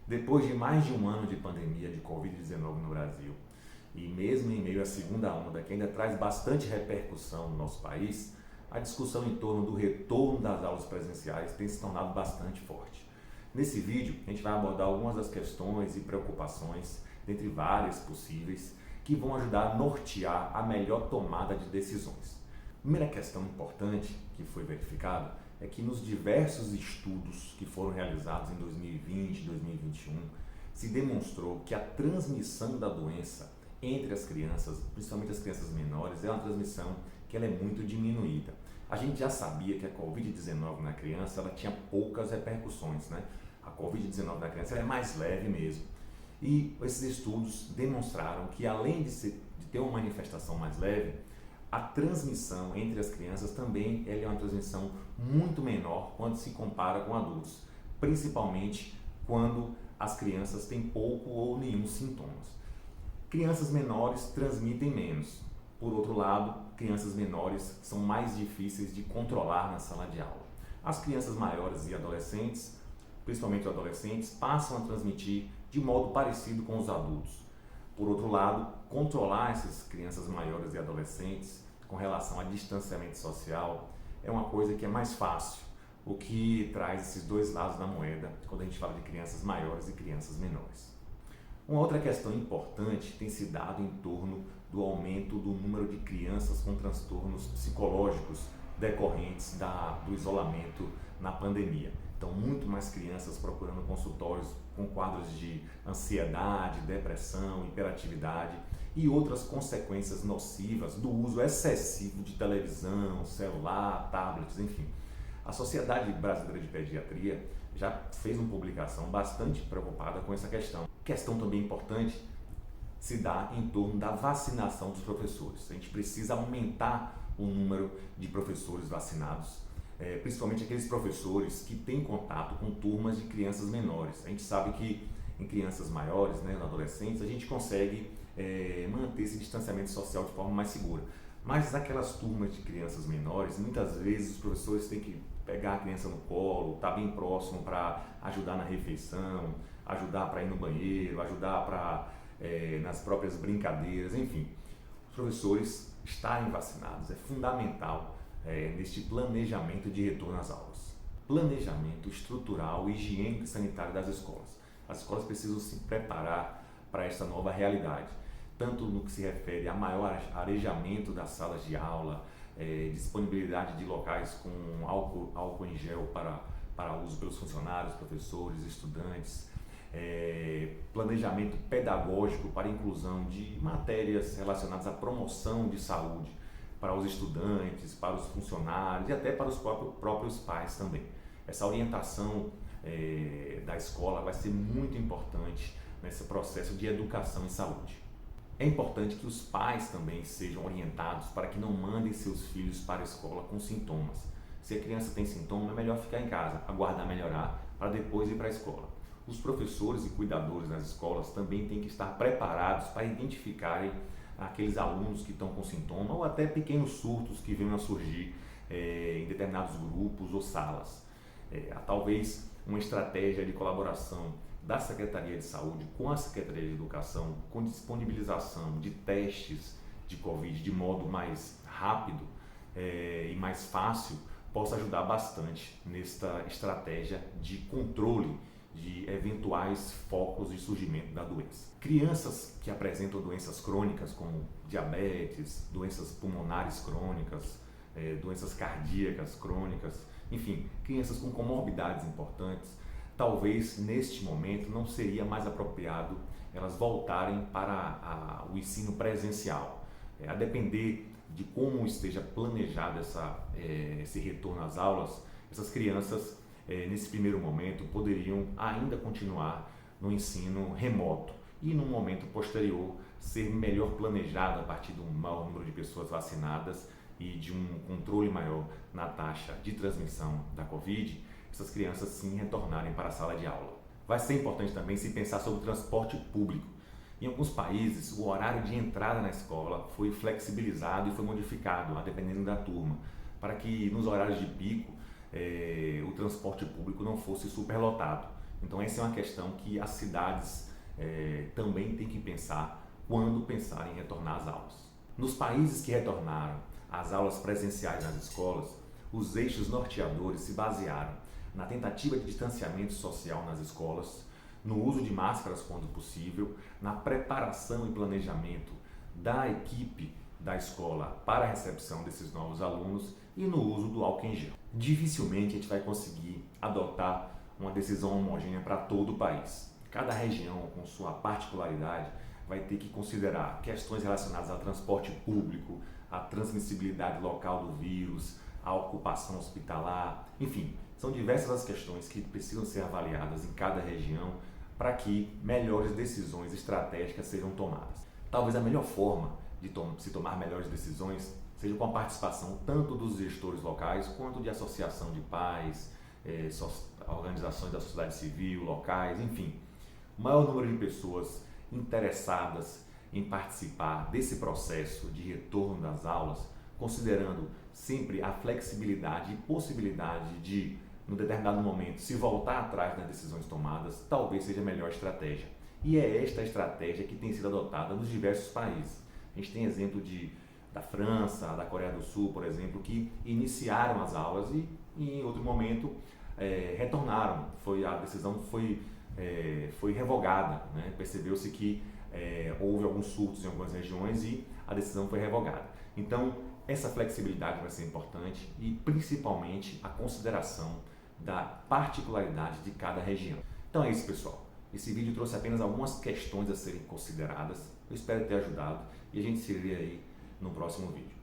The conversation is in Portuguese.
Depois de mais de um ano de pandemia de Covid-19 no Brasil, e mesmo em meio à segunda onda, que ainda traz bastante repercussão no nosso país, a discussão em torno do retorno das aulas presenciais tem se tornado bastante forte. Nesse vídeo, a gente vai abordar algumas das questões e preocupações, dentre várias possíveis, que vão ajudar a nortear a melhor tomada de decisões. A primeira questão importante que foi verificada é que nos diversos estudos que foram realizados em 2020 e 2021, se demonstrou que a transmissão da doença entre as crianças, principalmente as crianças menores, é uma transmissão que ela é muito diminuída. A gente já sabia que a Covid-19 na criança ela tinha poucas repercussões, né? A Covid-19 na criança ela é mais leve mesmo. E esses estudos demonstraram que além de ter uma manifestação mais leve, a transmissão entre as crianças também ela é uma transmissão muito menor quando se compara com adultos, principalmente quando as crianças têm pouco ou nenhum sintomas. Crianças menores transmitem menos. Por outro lado, crianças menores são mais difíceis de controlar na sala de aula. As crianças maiores e adolescentes, principalmente os adolescentes, passam a transmitir de modo parecido com os adultos. Por outro lado, controlar essas crianças maiores e adolescentes com relação a distanciamento social é uma coisa que é mais fácil, o que traz esses dois lados da moeda quando a gente fala de crianças maiores e crianças menores. Uma outra questão importante tem se dado em torno do aumento do número de crianças com transtornos psicológicos decorrentes do isolamento na pandemia. Então, muito mais crianças procurando consultórios com quadros de ansiedade, depressão, hiperatividade e outras consequências nocivas do uso excessivo de televisão, celular, tablets, enfim. A Sociedade Brasileira de Pediatria já fez uma publicação bastante preocupada com essa questão. Questão também importante se dá em torno da vacinação dos professores. A gente precisa aumentar o número de professores vacinados, principalmente aqueles professores que têm contato com turmas de crianças menores. A gente sabe que em crianças maiores, né, adolescentes, a gente consegue manter esse distanciamento social de forma mais segura. Mas naquelas turmas de crianças menores, muitas vezes os professores têm que pegar a criança no colo, estar bem próximo para ajudar na refeição, ajudar para ir no banheiro, ajudar nas próprias brincadeiras, enfim. Os professores estarem vacinados é fundamental neste planejamento de retorno às aulas. Planejamento estrutural, higiênico e sanitário das escolas. As escolas precisam se preparar para essa nova realidade, tanto no que se refere a maior arejamento das salas de aula, disponibilidade de locais com álcool em gel para uso pelos funcionários, professores, estudantes, planejamento pedagógico para a inclusão de matérias relacionadas à promoção de saúde para os estudantes, para os funcionários e até para os próprios pais também. Essa orientação da escola vai ser muito importante nesse processo de educação em saúde. É importante que os pais também sejam orientados para que não mandem seus filhos para a escola com sintomas. Se a criança tem sintoma, é melhor ficar em casa, aguardar melhorar para depois ir para a escola. Os professores e cuidadores nas escolas também têm que estar preparados para identificarem aqueles alunos que estão com sintoma ou até pequenos surtos que venham a surgir em determinados grupos ou salas. Talvez uma estratégia de colaboração da Secretaria de Saúde com a Secretaria de Educação, com disponibilização de testes de Covid de modo mais rápido e mais fácil, possa ajudar bastante nesta estratégia de controle de eventuais focos de surgimento da doença. Crianças que apresentam doenças crônicas como diabetes, doenças pulmonares crônicas, doenças cardíacas crônicas, enfim, crianças com comorbidades importantes, talvez neste momento não seria mais apropriado elas voltarem para o ensino presencial. A depender de como esteja planejado esse retorno às aulas, essas crianças nesse primeiro momento poderiam ainda continuar no ensino remoto e no momento posterior ser melhor planejado a partir de um maior número de pessoas vacinadas e de um controle maior na taxa de transmissão da Covid, essas crianças sim retornarem para a sala de aula. Vai ser importante também se pensar sobre o transporte público. Em alguns países, o horário de entrada na escola foi flexibilizado e foi modificado, a dependendo da turma, para que nos horários de pico o transporte público não fosse superlotado. Então essa é uma questão que as cidades também têm que pensar quando pensarem em retornar às aulas. Nos países que retornaram às aulas presenciais nas escolas, os eixos norteadores se basearam na tentativa de distanciamento social nas escolas, no uso de máscaras quando possível, na preparação e planejamento da equipe da escola para a recepção desses novos alunos e no uso do álcool em gel. Dificilmente a gente vai conseguir adotar uma decisão homogênea para todo o país. Cada região, com sua particularidade, vai ter que considerar questões relacionadas ao transporte público, à transmissibilidade local do vírus, à ocupação hospitalar, enfim, são diversas as questões que precisam ser avaliadas em cada região para que melhores decisões estratégicas sejam tomadas. Talvez a melhor forma de se tomar melhores decisões seja com a participação tanto dos gestores locais quanto de associação de pais, organizações da sociedade civil, locais, enfim, o maior número de pessoas interessadas em participar desse processo de retorno das aulas, considerando sempre a flexibilidade e possibilidade de, num determinado momento, se voltar atrás nas decisões tomadas, talvez seja a melhor estratégia. E é esta estratégia que tem sido adotada nos diversos países. A gente tem exemplo da França, da Coreia do Sul, por exemplo, que iniciaram as aulas e em outro momento retornaram. A decisão foi revogada, né? Percebeu-se que houve alguns surtos em algumas regiões e a decisão foi revogada. Então, essa flexibilidade vai ser importante e principalmente a consideração da particularidade de cada região. Então é isso, pessoal. Esse vídeo trouxe apenas algumas questões a serem consideradas. Eu espero ter ajudado e a gente se vê aí no próximo vídeo.